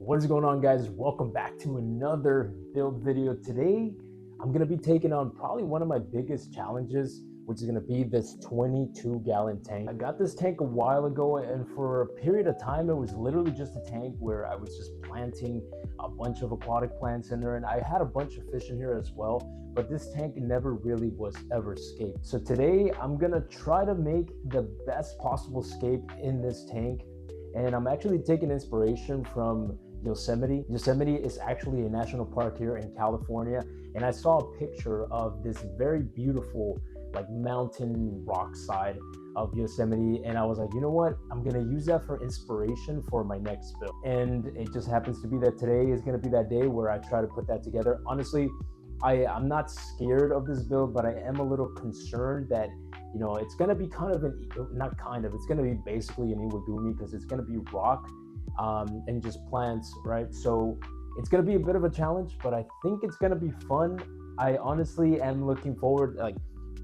What is going on, guys? Welcome back to another build video. Today I'm going to be taking on probably one of my biggest challenges, which is going to be this 22-gallon tank. I got this tank a while ago, and for a period of time it was literally just a tank where I was just planting a bunch of aquatic plants in there, and I had a bunch of fish in here as well, but this tank never really was ever scaped. So today I'm going to try to make the best possible scape in this tank, and I'm actually taking inspiration from Yosemite. Yosemite is actually a national park here in California, and I saw a picture of this very beautiful like mountain rock side of Yosemite, and I was like, you know what, I'm gonna use that for inspiration for my next build. And it just happens to be that today is gonna be that day where I try to put that together. Honestly, I'm not scared of this build, but I am a little concerned that it's going to be kind of it's going to be basically an iwagumi, because it's going to be rock and just plants, right? So it's going to be a bit of a challenge, but I think it's going to be fun. I honestly am looking forward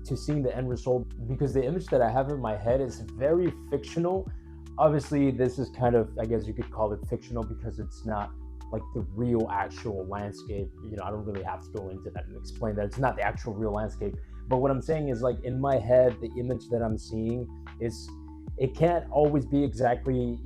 to seeing the end result, because the image that I have in my head is very fictional. Obviously this is kind of, I guess you could call it fictional, because it's not like the real actual landscape. I don't really have to go into that and explain that it's not the actual real landscape. But what I'm saying is, like, in my head, the image that I'm seeing is, it can't always be exactly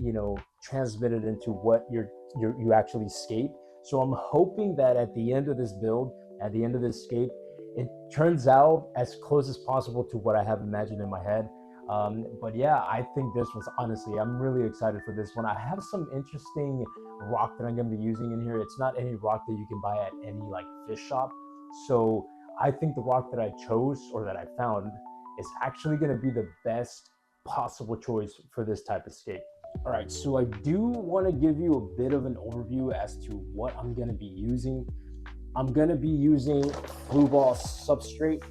transmitted into what you actually scape. So I'm hoping that at the end of this build, at the end of this scape, it turns out as close as possible to what I have imagined in my head. But yeah, I think this was, honestly, I'm really excited for this one. I have some interesting rock that I'm going to be using in here. It's not any rock that you can buy at any like fish shop. So I think the rock that I chose, or that I found, is actually going to be the best possible choice for this type of scape. All right, so I do want to give you a bit of an overview as to what I'm going to be using. I'm going to be using Flue Ball substrate.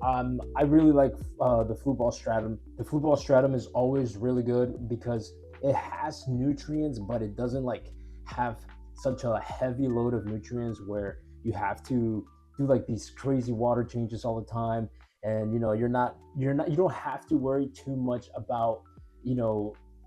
I really like the Flue Ball stratum. The Flue Ball stratum is always really good because it has nutrients, but it doesn't like have such a heavy load of nutrients where you have to do like these crazy water changes all the time. And you don't have to worry too much about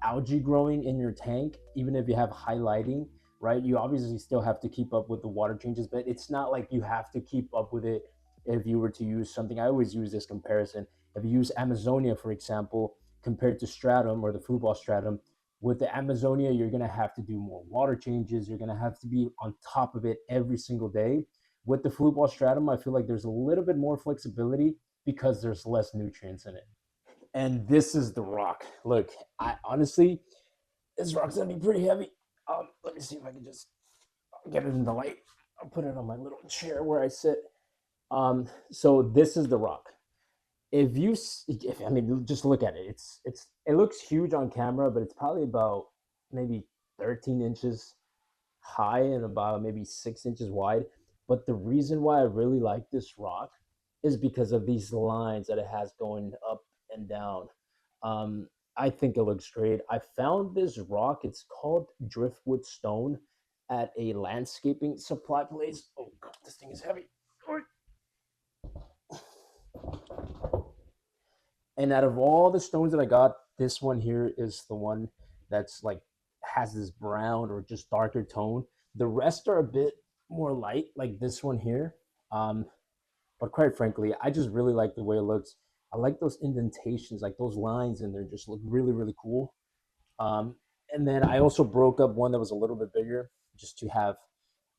algae growing in your tank, even if you have high lighting, right? You obviously still have to keep up with the water changes, but it's not like you have to keep up with it. If you were to use something, I always use this comparison. If you use Amazonia, for example, compared to stratum or the Flue Ball stratum, with the Amazonia, you're going to have to do more water changes. You're going to have to be on top of it every single day. With the Flue Ball stratum, I feel like there's a little bit more flexibility because there's less nutrients in it. And this is the rock. Look, I honestly, this rock's going to be pretty heavy. Let me see if I can just get it in the light. I'll put it on my little chair where I sit. So this is the rock. I mean, just look at it. It looks huge on camera, but it's probably about maybe 13 inches high and about maybe 6 inches wide. But the reason why I really like this rock is because of these lines that it has going up and down. I think it looks great. I found this rock. It's called driftwood stone at a landscaping supply place. Oh God, this thing is heavy. And out of all the stones that I got, this one here is the one that's like has this brown or just darker tone. The rest are a bit more light, like this one here. But quite frankly, I just really like the way it looks. I like those indentations, like those lines in there just look really, really cool. Um, and then I also broke up one that was a little bit bigger just to have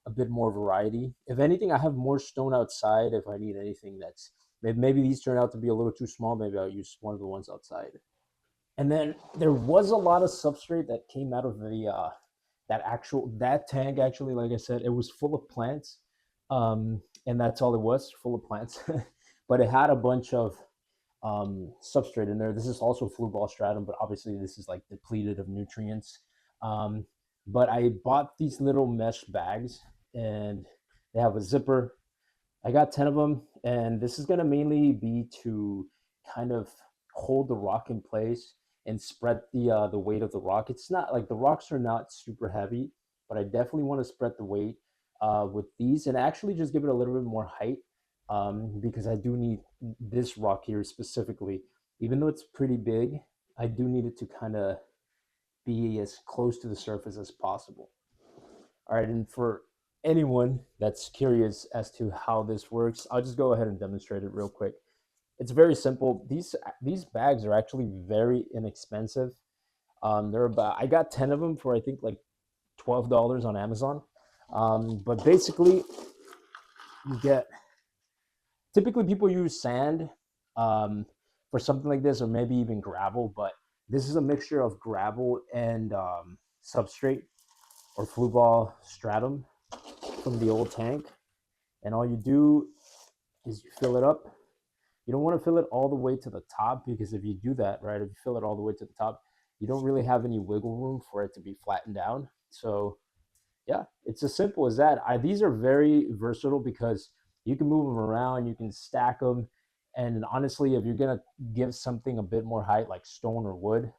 a bit more variety. If anything, I have more stone outside if I need anything that's maybe these turn out to be a little too small. Maybe I'll use one of the ones outside. And then there was a lot of substrate that came out of the that tank. Actually, like I said, it was full of plants, and that's all it was, full of plants. But it had a bunch of substrate in there. This is also Flue Ball stratum, but obviously this is like depleted of nutrients. Um, but I bought these little mesh bags, and they have a zipper. I got 10 of them, and this is going to mainly be to kind of hold the rock in place and spread the weight of the rock. It's not like the rocks are not super heavy, but I definitely want to spread the weight with these and actually just give it a little bit more height, because I do need this rock here specifically. Even though it's pretty big, I do need it to kind of be as close to the surface as possible. All right, and for anyone that's curious as to how this works, I'll just go ahead and demonstrate it real quick. It's very simple. These bags are actually very inexpensive. They're about I got 10 of them for I think like $12 on Amazon. But basically, you get typically people use sand for something like this, or maybe even gravel. But this is a mixture of gravel and substrate or flue ball stratum from the old tank. And all you do is you fill it up. You don't want to fill it all the way to the top, because if you do that, right, if you fill it all the way to the top, you don't really have any wiggle room for it to be flattened down. So yeah, it's as simple as that. These are very versatile because you can move them around, you can stack them, and honestly, if you're gonna give something a bit more height, like stone or wood,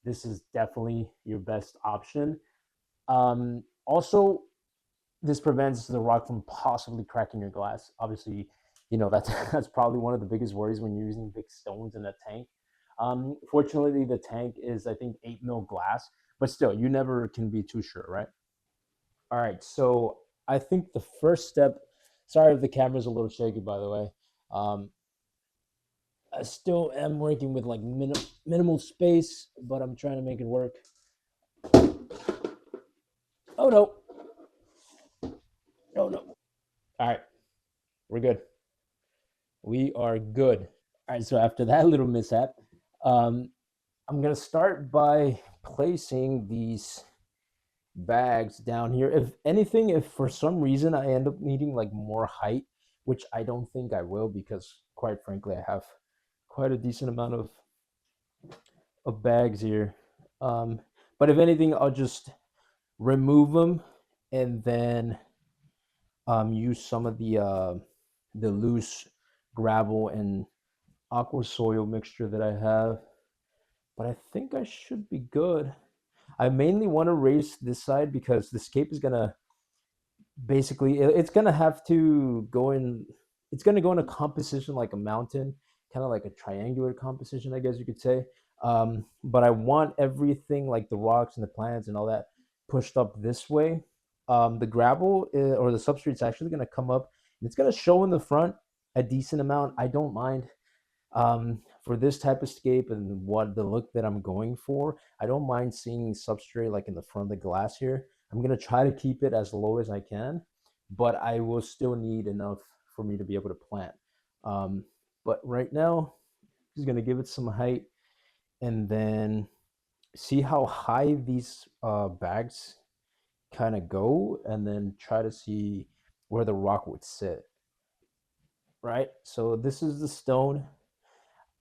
this is definitely your best option. Also, this prevents the rock from possibly cracking your glass. Obviously, that's that's probably one of the biggest worries when you're using big stones in a tank. Fortunately, the tank is I think 8 mil glass, but still, you never can be too sure, right? All right, so I think the first step. Sorry if the camera's a little shaky, by the way. Um, I still am working with like minimal space, but I'm trying to make it work. Oh no, no, no. All right, we're good. We are good. All right, so after that little mishap, um, I'm gonna start by placing these bags down here. If anything, if for some reason I end up needing like more height, which I don't think I will, because quite frankly, I have quite a decent amount of bags here. Um, but if anything, I'll just remove them and then use some of the loose gravel and aqua soil mixture that I have. But I think I should be good. I mainly want to raise this side because the scape is gonna basically it's gonna have to go in. It's gonna go in a composition like a mountain, kind of like a triangular composition, I guess you could say. But I want everything like the rocks and the plants and all that pushed up this way. The gravel or the substrate's actually gonna come up. And it's gonna show in the front a decent amount. I don't mind for this type of scape and what the look that I'm going for. I don't mind seeing substrate like in the front of the glass here. I'm gonna try to keep it as low as I can, but I will still need enough for me to be able to plant. Um, but right now, I'm just gonna give it some height and then see how high these bags kind of go, and then try to see where the rock would sit. Right. So this is the stone.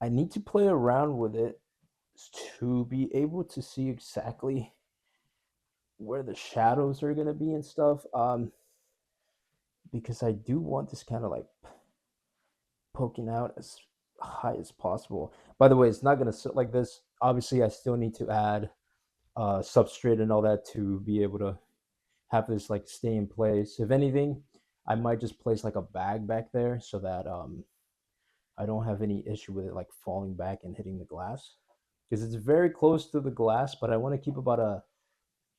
I need to play around with it to be able to see exactly where the shadows are going to be and stuff. Because I do want this kind of like poking out as high as possible. By the way, it's not going to sit like this. Obviously, I still need to add substrate and all that to be able to have this like stay in place. If anything, I might just place like a bag back there so that I don't have any issue with it like falling back and hitting the glass, because it's very close to the glass, but I want to keep about a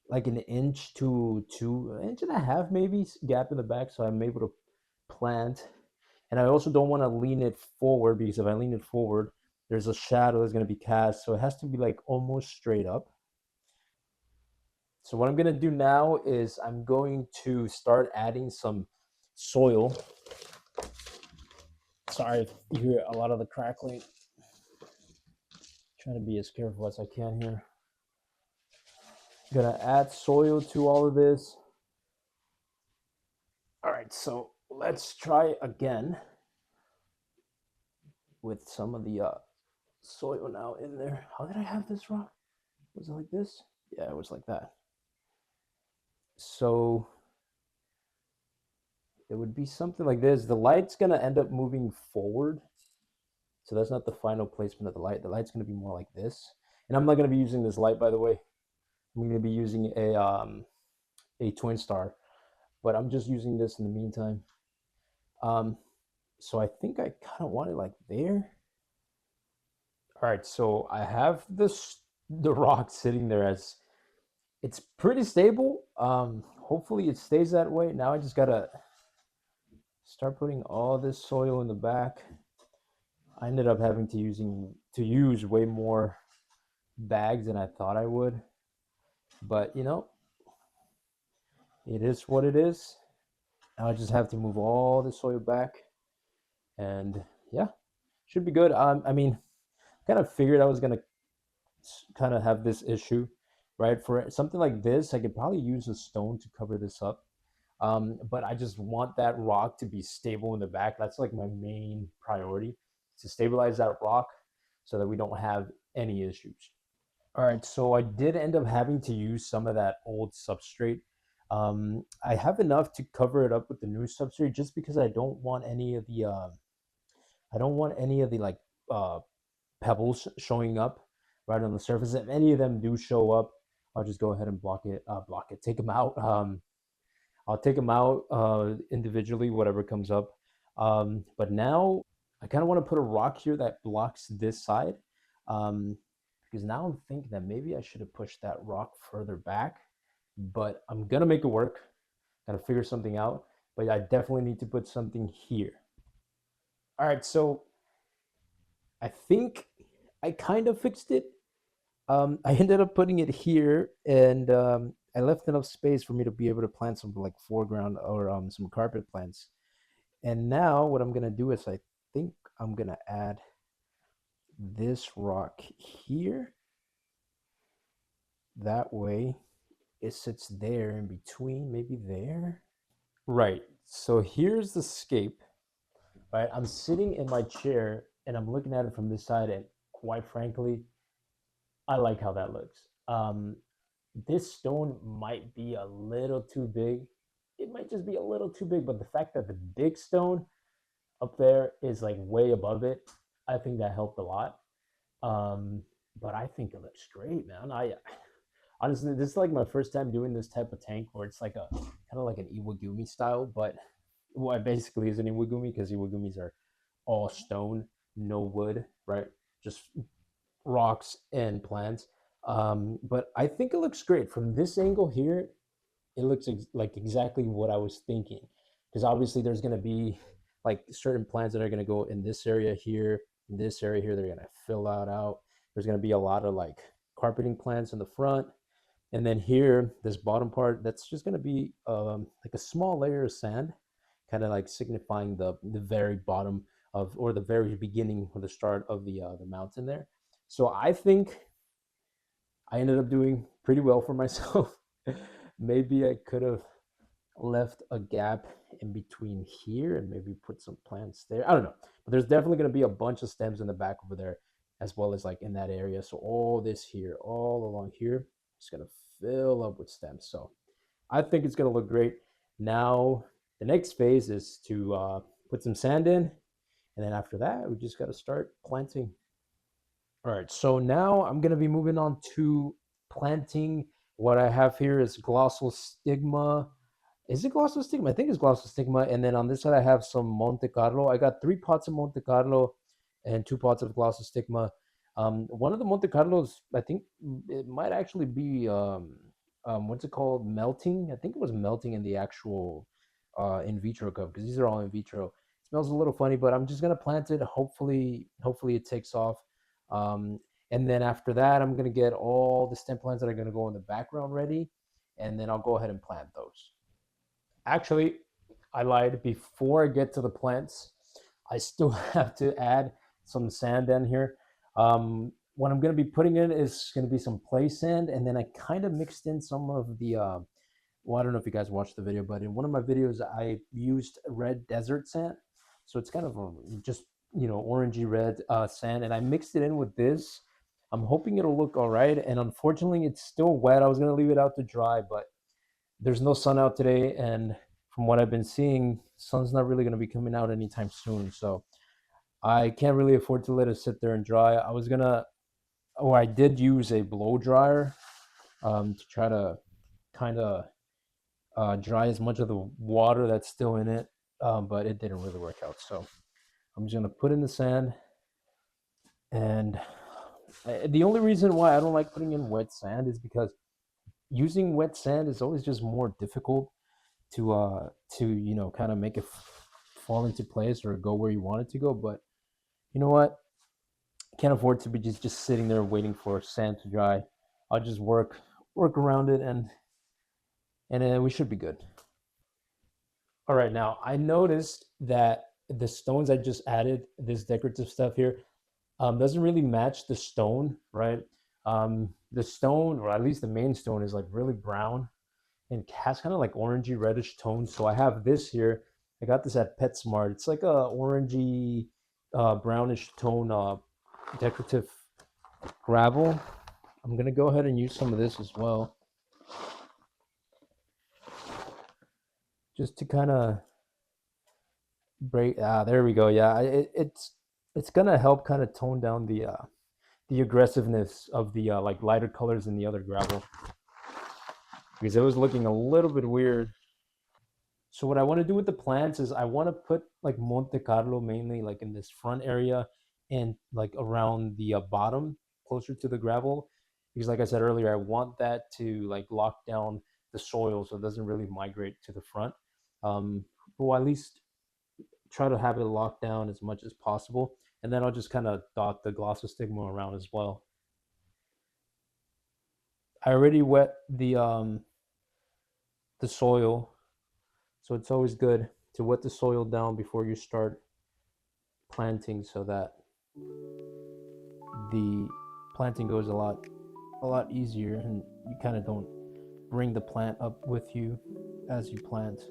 like an inch to 2.5 inches maybe gap in the back, so I'm able to plant. And I also don't want to lean it forward, because if I lean it forward, there's a shadow that's going to be cast, so it has to be like almost straight up. So what I'm going to do now is I'm going to start adding some soil. Sorry if you hear a lot of the crackling. Trying to be as careful as I can here. Gonna add soil to all of this. All right, so let's try again with some of the soil now in there. How did I have this rock? Was it like this? Yeah, it was like that. So it would be something like this. The light's gonna end up moving forward. So that's not the final placement of the light. The light's gonna be more like this. And I'm not gonna be using this light, by the way. I'm gonna be using a twin star, but I'm just using this in the meantime. Um, so I think I kind of want it like there. All right, so I have the rock sitting there as it's pretty stable. hopefully it stays that way. Now I just gotta start putting all this soil in the back. I ended up having to use way more bags than I thought I would, but you know, it is what it is. Now I just have to move all the soil back, and yeah, should be good. I mean, kind of figured I was gonna kind of have this issue, right? For something like this, I could probably use a stone to cover this up. But I just want that rock to be stable in the back. That's like my main priority, to stabilize that rock so that we don't have any issues. All right, so I did end up having to use some of that old substrate. I have enough to cover it up with the new substrate just because I don't want any of the like uh, pebbles showing up right on the surface. If any of them do show up, I'll just go ahead and take them out. I'll take them out individually, whatever comes up. But now I kind of want to put a rock here that blocks this side, um, because now I'm thinking that maybe I should have pushed that rock further back, but I'm gonna make it work. Gotta figure something out, but I definitely need to put something here. All right, so I think I kind of fixed it. I ended up putting it here, and I left enough space for me to be able to plant some like foreground or some carpet plants. And now what I'm gonna do is I think I'm gonna add this rock here. That way it sits there in between, maybe there. Right. So here's the scape. Right. I'm sitting in my chair and I'm looking at it from this side, and quite frankly, I like how that looks. This stone might be a little too big. It might just be a little too big, but the fact that the big stone up there is like way above it, I think that helped a lot. Um, but I think it looks great, man. I honestly, this is like my first time doing this type of tank where it's like a kind of like an Iwagumi style, but what basically is an Iwagumi because Iwagumis are all stone, no wood, right? Just rocks and plants. But I think it looks great from this angle here. It looks like exactly what I was thinking, because obviously there's going to be like certain plants that are going to go in this area here, in this area here. They're going to fill out. There's going to be a lot of like carpeting plants in the front, and then here, this bottom part, that's just going to be like a small layer of sand, kind of like signifying the very bottom of, or the very beginning or the start of the mountain there. So I think I ended up doing pretty well for myself. Maybe I could have left a gap in between here and maybe put some plants there. I don't know. But there's definitely going to be a bunch of stems in the back over there, as well as like in that area. So all this here, all along here, is going to fill up with stems. So I think it's going to look great. Now, the next phase is to put some sand in. And then after that, we just got to start planting. All right, so now I'm going to be moving on to planting. What I have here is glossal stigma. Is it glossal stigma? I think it's glossal stigma. And then on this side, I have some Monte Carlo. I got 3 pots of Monte Carlo and 2 pots of glossal stigma. One of the Monte Carlos, I think it might actually be, what's it called? Melting. I think it was melting in the actual in vitro cup, because these are all in vitro. It smells a little funny, but I'm just gonna plant it. Hopefully it takes off. Um, and then after that, I'm gonna get all the stem plants that are gonna go in the background ready, and then I'll go ahead and plant those. Actually, I lied. Before I get to the plants, I still have to add some sand in here. What I'm going to be putting in is going to be some play sand, and then I kind of mixed in some of the. Well, I don't know if you guys watched the video, but in one of my videos, I used red desert sand, so it's kind of just orangey red sand, and I mixed it in with this. I'm hoping it'll look all right, and unfortunately, it's still wet. I was going to leave it out to dry, but there's no sun out today, and from what I've been seeing, sun's not really going to be coming out anytime soon, so I can't really afford to let it sit there and dry. I did use a blow dryer to try to kind of dry as much of the water that's still in it, but it didn't really work out. So I'm just going to put in the sand, and the only reason why I don't like putting in wet sand is because using wet sand is always just more difficult to kind of make it fall into place or go where you want it to go. But you know what? Can't afford to be just sitting there waiting for sand to dry. I'll just work around it, and we should be good. All right, now I noticed that the stones I just added, this decorative stuff here, doesn't really match the stone, right? The stone, or at least the main stone, is like really brown and has kind of like orangey reddish tones. So I have this here. I got this at PetSmart. It's like a orangey, brownish tone, decorative gravel. I'm gonna go ahead and use some of this as well, just to kind of break. There we go. Yeah, it's gonna help kind of tone down the aggressiveness of the like lighter colors in the other gravel, because it was looking a little bit weird. So what I want to do with the plants is I want to put like Monte Carlo mainly like in this front area and like around the bottom closer to the gravel, because like I said earlier, I want that to like lock down the soil so it doesn't really migrate to the front. Um, or at least try to have it locked down as much as possible. And then I'll just kind of dot the glossostigma around as well. I already wet the soil, so it's always good to wet the soil down before you start planting, so that the planting goes a lot easier, and you kind of don't bring the plant up with you as you plant.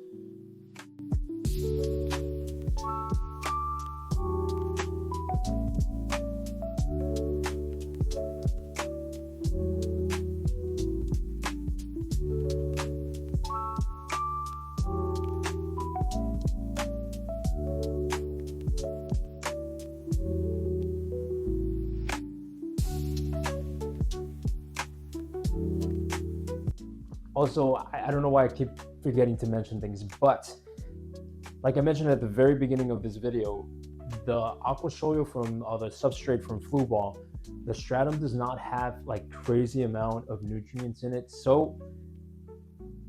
Also, I don't know why I keep forgetting to mention things, but like I mentioned at the very beginning of this video, the aqua soil from the substrate from Flu Ball, the stratum does not have like crazy amount of nutrients in it. So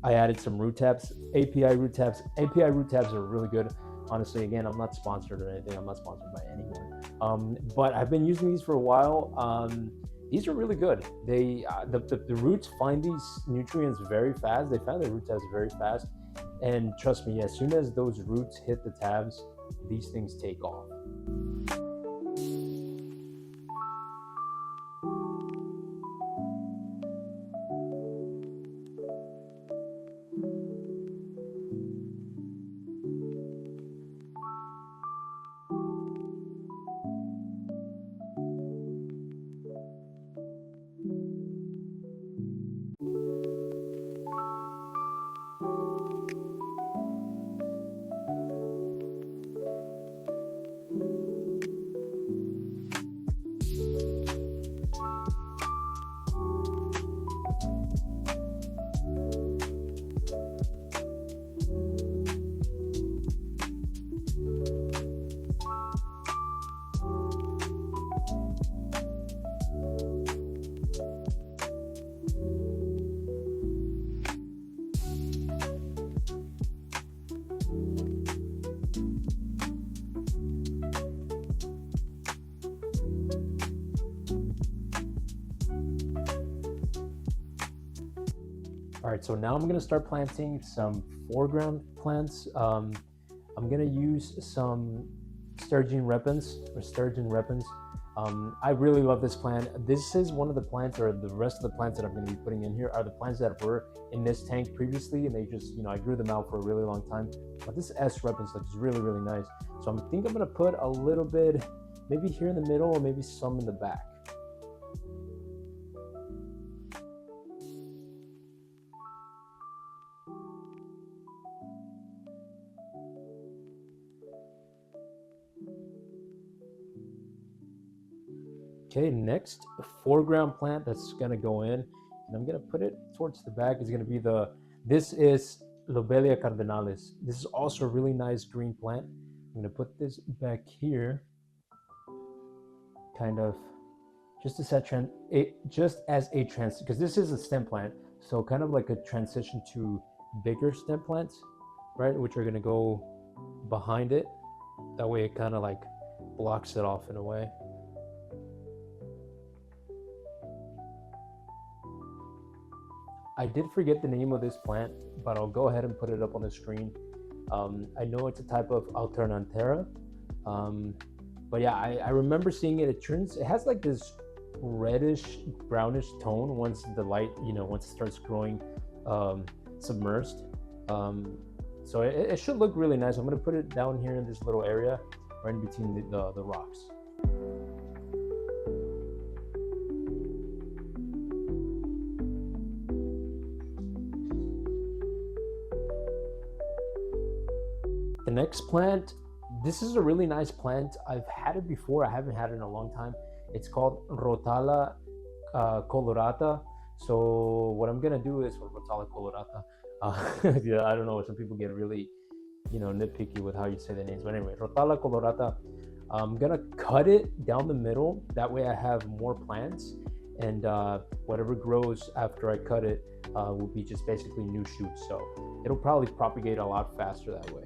I added some root tabs, API root tabs. API root tabs are really good. Honestly, again, I'm not sponsored or anything. I'm not sponsored by anyone. But I've been using these for a while. These are really good. The roots find these nutrients very fast. They find the root tabs very fast. And trust me, as soon as those roots hit the tabs, these things take off. All right, so now I'm gonna start planting some foreground plants. I'm gonna use some sturgeon repens or sturgeon repens. I really love this plant. This is one of the plants, or the rest of the plants that I'm gonna be putting in here are the plants that were in this tank previously, and they just, I grew them out for a really long time. But this S repens looks really, really nice. So I think I'm gonna put a little bit, maybe here in the middle, or maybe some in the back. Okay, next foreground plant that's gonna go in, and I'm gonna put it towards the back, is gonna be this is Lobelia cardinalis. This is also a really nice green plant. I'm gonna put this back here, kind of just as a trans, because this is a stem plant, So kind of like a transition to bigger stem plants, right? Which are gonna go behind it. That way it kind of like blocks it off in a way. I did forget the name of this plant, but I'll go ahead and put it up on the screen. I know it's a type of alternantera, but yeah, I remember seeing it. It has like this reddish brownish tone once the light, once it starts growing submersed. So it should look really nice. I'm gonna put it down here in this little area right in between the rocks. The next plant, this is a really nice plant. I've had it before. I haven't had it in a long time. It's called Rotala colorata. So what I'm gonna do is Rotala colorata. Yeah, I don't know. Some people get really, nitpicky with how you say the names. But anyway, Rotala colorata. I'm gonna cut it down the middle. That way I have more plants, and whatever grows after I cut it will be just basically new shoots. So it'll probably propagate a lot faster that way.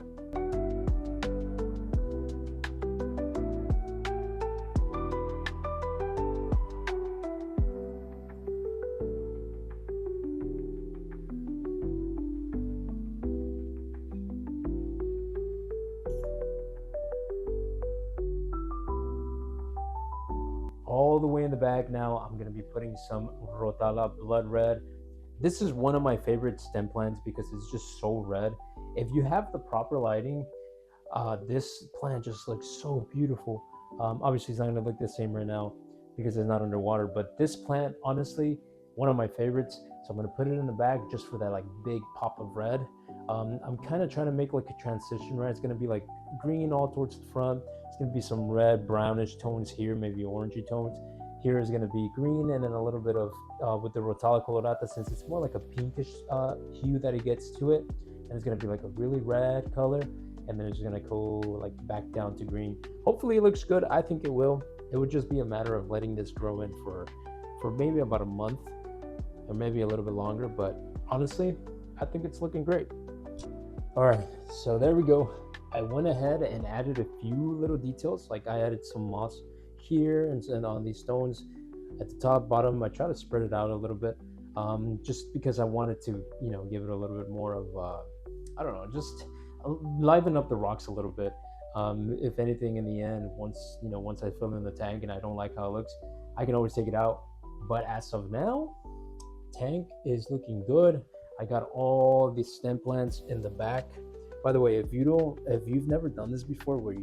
All the way in the back now, I'm going to be putting some Rotala blood red. This is one of my favorite stem plants because it's just so red. If you have the proper lighting, this plant just looks so beautiful. Obviously, it's not going to look the same right now because it's not underwater, but this plant, honestly, one of my favorites. So I'm going to put it in the back just for that like big pop of red. I'm kind of trying to make like a transition, right? It's going to be like green all towards the front. It's going to be some red, brownish tones here, maybe orangey tones. Here is going to be green, and then a little bit of, with the Rotala colorata, since it's more like a pinkish hue that it gets to it. And it's going to be like a really red color, and then it's going to go like back down to green. Hopefully it looks good. I think it will. It would just be a matter of letting this grow in for maybe about a month, or maybe a little bit longer. But honestly, I think it's looking great. All right, so there we go. I went ahead and added a few little details. Like I added some moss here and on these stones at the top, bottom. I try to spread it out a little bit, just because I wanted to, give it a little bit more of, I don't know, just liven up the rocks a little bit. If anything, in the end, once I fill in the tank and I don't like how it looks, I can always take it out. But as of now, tank is looking good. I got all the stem plants in the back. By the way, if you've never done this before, where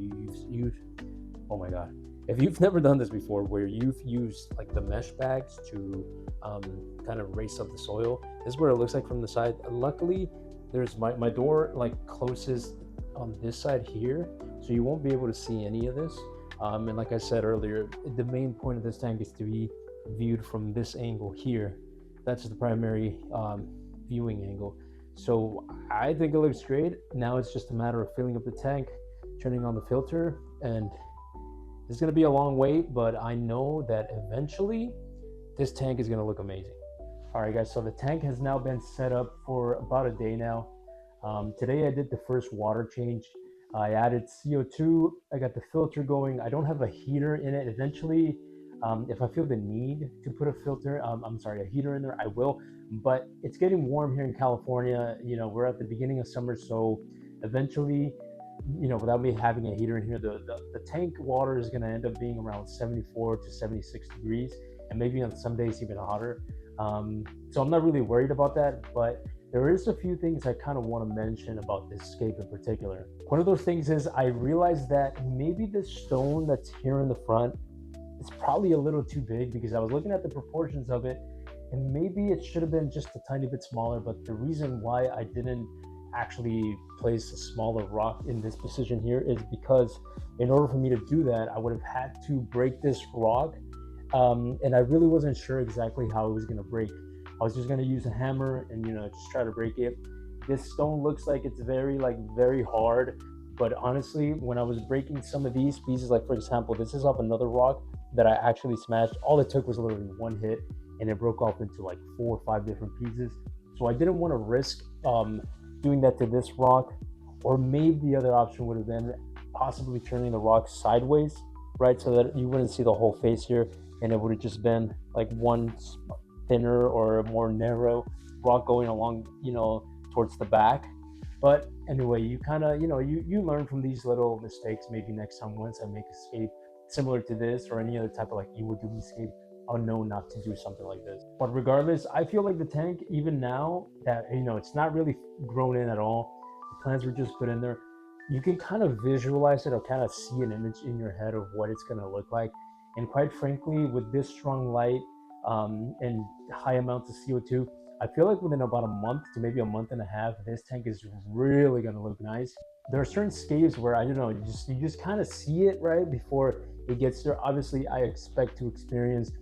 oh my god, if you've never done this before, where you've used like the mesh bags to kind of raise up the soil, this is where it looks like from the side. Luckily, there's my door like closes on this side here, so you won't be able to see any of this. And like I said earlier, the main point of this tank is to be viewed from this angle here. That's the primary viewing angle. So I think it looks great. Now it's just a matter of filling up the tank, turning on the filter, and it's going to be a long wait, but I know that eventually this tank is going to look amazing. All right, guys, so the tank has now been set up for about a day now. Today I did the first water change. I added CO2. I got the filter going. I don't have a heater in it. Eventually, if I feel the need to put a heater in there, I will. But it's getting warm here in California. We're at the beginning of summer, so eventually, without me having a heater in here, the tank water is going to end up being around 74 to 76 degrees, and maybe on some days even hotter. So I'm not really worried about that, but there is a few things I kind of want to mention about this scape in particular. One of those things is I realized that maybe the stone that's here in the front is probably a little too big, because I was looking at the proportions of it, and maybe it should have been just a tiny bit smaller. But the reason why I didn't actually place a smaller rock in this position here is because in order for me to do that, I would have had to break this rock, and I really wasn't sure exactly how it was going to break. I was just going to use a hammer and just try to break it. This stone looks like it's very hard, but honestly, when I was breaking some of these pieces, like for example, this is off another rock that I actually smashed. All it took was literally one hit, and it broke off into like 4 or 5 different pieces. So I didn't want to risk doing that to this rock, or maybe the other option would have been possibly turning the rock sideways, right, so that you wouldn't see the whole face here, and it would have just been like one thinner or more narrow rock going along, towards the back. But anyway, you kind of, you learn from these little mistakes. Maybe next time, once I make a scape similar to this or any other type of like Iwagumi scape, I'll know not to do something like this. But regardless, I feel like the tank, even now that, it's not really grown in at all, the plants were just put in there, you can kind of visualize it or kind of see an image in your head of what it's going to look like. And quite frankly, with this strong light and high amounts of CO2, I feel like within about a month to maybe a month and a half, this tank is really gonna look nice. There are certain scapes where I don't know, you just kind of see it right before it gets there. Obviously, I expect to experience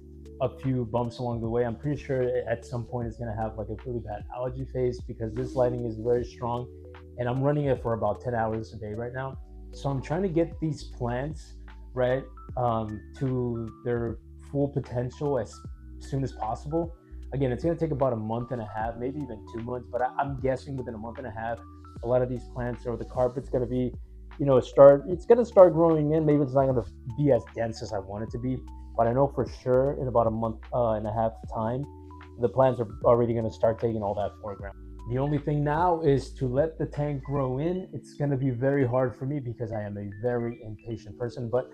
a few bumps along the way. I'm pretty sure at some point it's gonna have like a really bad allergy phase because this lighting is very strong, and I'm running it for about 10 hours a day right now. So I'm trying to get these plants right to their full potential as soon as possible. Again, it's going to take about a month and a half, maybe even 2 months, but I'm guessing within a month and a half, a lot of these plants or the carpet's going to be, it's going to start growing in. Maybe it's not going to be as dense as I want it to be, but I know for sure in about a month and a half time, the plants are already going to start taking all that foreground. The only thing now is to let the tank grow in. It's going to be very hard for me because I am a very impatient person, but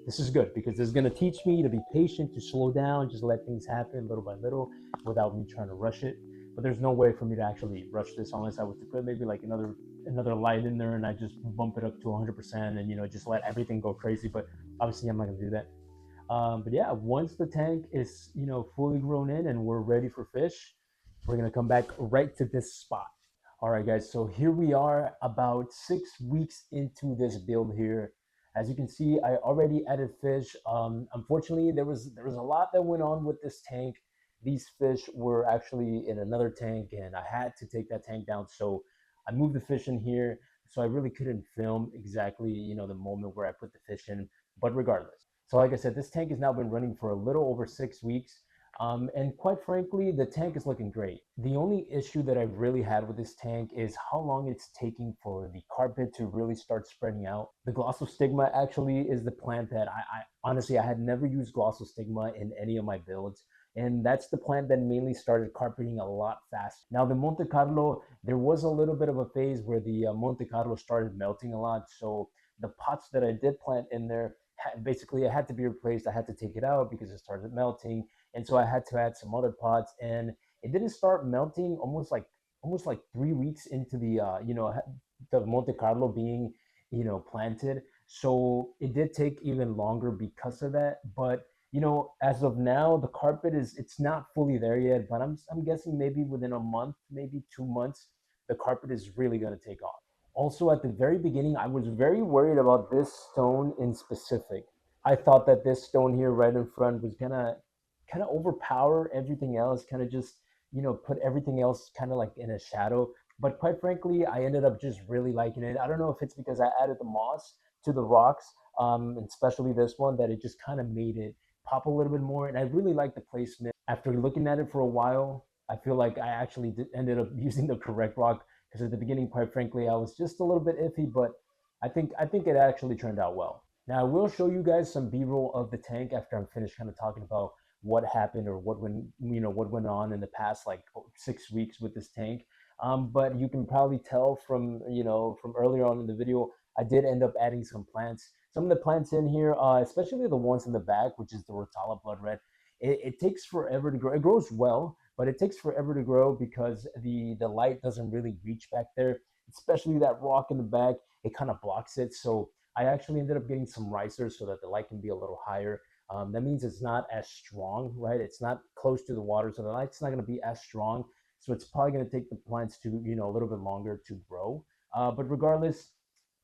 this is good because it's going to teach me to be patient, to slow down, just let things happen little by little without me trying to rush it. But there's no way for me to actually rush this unless I was to put maybe like another light in there and I just bump it up to 100% and just let everything go crazy. But obviously I'm not going to do that. But yeah, once the tank is fully grown in and we're ready for fish, we're going to come back right to this spot. All right, guys, so here we are about 6 weeks into this build here. As you can see, I already added fish. Unfortunately, there was a lot that went on with this tank. These fish were actually in another tank, and I had to take that tank down. So I moved the fish in here, so I really couldn't film exactly, the moment where I put the fish in. But regardless, so like I said, this tank has now been running for a little over 6 weeks. And quite frankly, the tank is looking great. The only issue that I've really had with this tank is how long it's taking for the carpet to really start spreading out. The glossostigma actually is the plant that I honestly, I had never used glossostigma in any of my builds. And that's the plant that mainly started carpeting a lot fast. Now the Monte Carlo, there was a little bit of a phase where the Monte Carlo started melting a lot. So the pots that I did plant in there, basically it had to be replaced. I had to take it out because it started melting, and so I had to add some other pots, and it didn't start melting almost like 3 weeks into the Monte Carlo being planted. So it did take even longer because of that. But as of now, the carpet it's not fully there yet, but I'm guessing maybe within a month, maybe 2 months, the carpet is really going to take off. Also, at the very beginning, I was very worried about this stone in specific. I thought that this stone here right in front was gonna kind of overpower everything else, kind of just, put everything else kind of like in a shadow. But quite frankly, I ended up just really liking it. I don't know if it's because I added the moss to the rocks, and especially this one, that it just kind of made it pop a little bit more. And I really like the placement. After looking at it for a while, I feel like I actually ended up using the correct rock because at the beginning, quite frankly, I was just a little bit iffy, but I think it actually turned out well. Now I will show you guys some B-roll of the tank after I'm finished kind of talking about what happened or what went on in the past like 6 weeks with this tank. But you can probably tell from earlier on in the video, I did end up adding some plants. Some of the plants in here, especially the ones in the back, which is the Rotala blood red, it takes forever to grow. It grows well, but it takes forever to grow because the light doesn't really reach back there, especially that rock in the back. It kind of blocks it. So I actually ended up getting some risers so that the light can be a little higher. That means it's not as strong, right? It's not close to the water, so the light's not going to be as strong. So it's probably going to take the plants to a little bit longer to grow. But regardless,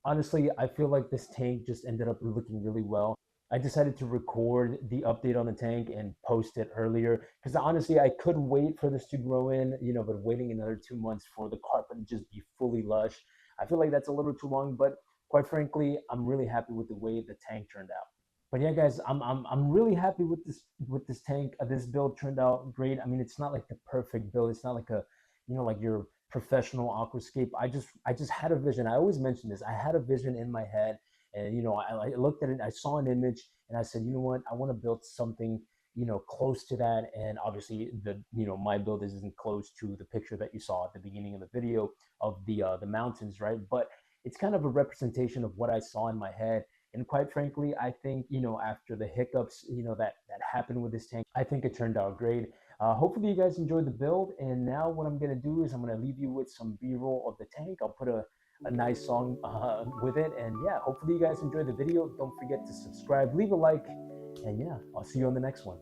honestly, I feel like this tank just ended up looking really well. I decided to record the update on the tank and post it earlier because honestly, I could wait for this to grow in, but waiting another 2 months for the carpet to just be fully lush, I feel like that's a little too long. But quite frankly, I'm really happy with the way the tank turned out. But yeah, guys, I'm really happy with this tank. This build turned out great. I mean, it's not like the perfect build. It's not like a, like your professional aquascape. I just had a vision. I always mention this. I had a vision in my head, and I looked at it. I saw an image, and I said, you know what? I want to build something close to that. And obviously, my build isn't close to the picture that you saw at the beginning of the video of the mountains, right? But it's kind of a representation of what I saw in my head. And quite frankly, I think, after the hiccups, that happened with this tank, I think it turned out great. Hopefully you guys enjoyed the build. And now what I'm going to do is I'm going to leave you with some B-roll of the tank. I'll put a nice song with it. And yeah, hopefully you guys enjoyed the video. Don't forget to subscribe, leave a like, and yeah, I'll see you on the next one.